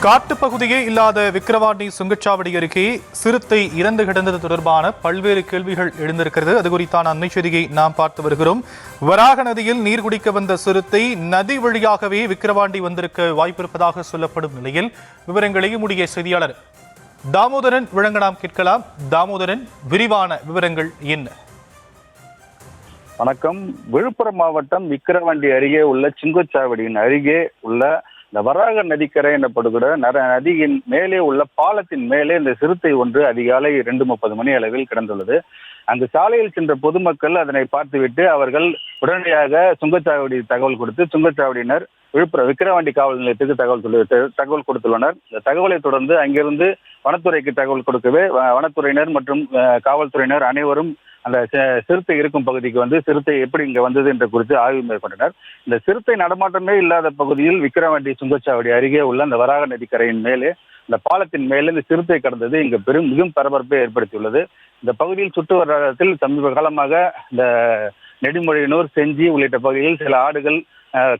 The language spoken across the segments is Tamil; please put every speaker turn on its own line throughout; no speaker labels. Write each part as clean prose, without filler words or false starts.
காட்டுப்பகுதியே இல்லாத விக்கிரவாண்டி சுங்கச்சாவடி அருகே சிறுத்தை இறந்து கிடந்தது தொடர்பான பல்வேறு கேள்விகள் எழுந்திருக்கிறது. அது குறித்தான அண்மை செய்தியை நாம் பார்த்து வருகிறோம். வராக நதியில் நீர் குடிக்க வந்த சிறுத்தை நதி வழியாகவே விக்கிரவாண்டி வந்திருக்க வாய்ப்பிருப்பதாக சொல்லப்படும் நிலையில் விவரங்களை உடைய செய்தியாளர் தாமோதரன் வழங்க நாம் கேட்கலாம். தாமோதரன், விரிவான விவரங்கள் என்ன?
வணக்கம். விழுப்புரம் மாவட்டம் விக்கிரவாண்டி அருகே உள்ள சுங்கச்சாவடியின் அருகே உள்ள இந்த வராக நதிக்கரை எனப்படுகிற நதியின் மேலே உள்ள பாலத்தின் மேலே இந்த சிறுத்தை ஒன்று அதிகாலை 2:30 மணி அளவில் கிடந்துள்ளது. அங்கு சாலையில் சென்ற பொதுமக்கள் அதனை பார்த்துவிட்டு அவர்கள் உடனடியாக சுங்கச்சாவடி தகவல் கொடுத்து சுங்கச்சாவடியினர் விழுப்புரம் விக்கிரவாண்டி காவல் நிலையத்துக்கு தகவல் கொடுத்துள்ளனர். இந்த தகவலை தொடர்ந்து அங்கிருந்து வனத்துறைக்கு தகவல் கொடுக்கவே வனத்துறையினர் மற்றும் காவல்துறையினர் அனைவரும் அந்த சிறுத்தை இருக்கும் பகுதிக்கு வந்து சிறுத்தை எப்படி இங்க வந்தது என்ற குறித்து ஆய்வு மேற்கொண்டனர். இந்த சிறுத்தை நடமாட்டமே இல்லாத பகுதியில் விக்கிரவாண்டி சுங்கச்சாவடி அருகே உள்ள அந்த வராக நதிக்கரையின் மேலே இந்த பாலத்தின் மேலே இந்த சிறுத்தை கடந்தது இங்கு மிகவும் பரபரப்பை ஏற்படுத்தியுள்ளது. இந்த பகுதியில் சுற்று வட்டாரத்தில் சமீப காலமாக இந்த நெடுமொழியனூர், செஞ்சி உள்ளிட்ட பகுதியில் சில ஆடுகள்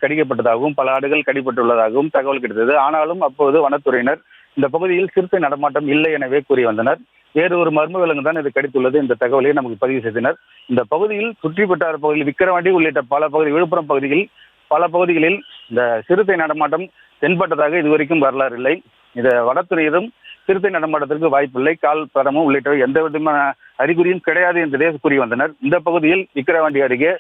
கடிக்கப்பட்டதாகவும் பல ஆடுகள் கடிப்பட்டுள்ளதாகவும் தகவல் கிடைத்தது. ஆனாலும் அப்போது வனத்துறையினர் இந்த பகுதியில் சிறுத்தை நடமாட்டம் இல்லை எனவே கூறி வந்தனர். வேறு ஒரு மர்ம விலங்கு தான் இது கடித்துள்ளது இந்த தகவலை நமக்கு பதிவு செய்தனர். இந்த பகுதியில் சுற்றி வட்டார பகுதியில் விக்கிரவாண்டி உள்ளிட்ட பல பகுதி விழுப்புரம் பகுதியில் பல பகுதிகளில் இந்த சிறுத்தை நடமாட்டம் தென்பட்டதாக இதுவரைக்கும் வரலாறு இல்லை. இந்த வனத்துறையினரும் சிறுத்தை நடமாட்டத்திற்கு வாய்ப்பில்லை, கால் படமும் உள்ளிட்டவை எந்த விதமான அறிகுறியும் கிடையாது என்றே கூறி வந்தனர். இந்த பகுதியில் விக்கிரவாண்டி அருகே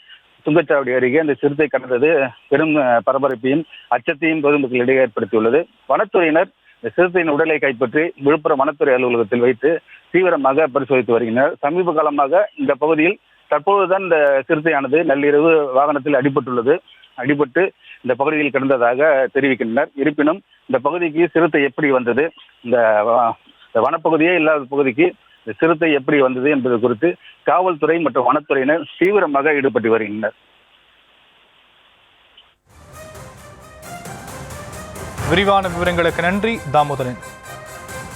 சுங்கச்சாவடி அருகே அந்த சிறுத்தை கடந்தது பெரும் பரபரப்பையும் அச்சத்தையும் பொதுமக்களிடையே ஏற்படுத்தியுள்ளது. வனத்துறையினர் இந்த சிறுத்தையின் உடலை கைப்பற்றி விழுப்புரம் வனத்துறை அலுவலகத்தில் வைத்து தீவிரமாக பரிசோதித்து வருகின்றனர். சமீப காலமாக இந்த பகுதியில் தற்போதுதான் இந்த சிறுத்தையானது நள்ளிரவு வாகனத்தில் அடிபட்டு இந்த பகுதியில் கிடந்ததாக தெரிவிக்கின்றனர். இருப்பினும் இந்த பகுதிக்கு சிறுத்தை எப்படி வந்தது, இந்த வனப்பகுதியே இல்லாத பகுதிக்கு இந்த சிறுத்தை எப்படி வந்தது என்பது குறித்து காவல்துறை மற்றும் வனத்துறையினர் தீவிரமாக ஈடுபட்டு வருகின்றனர்.
விரிவான விவரங்களுக்கு நன்றி தாமோதரன்.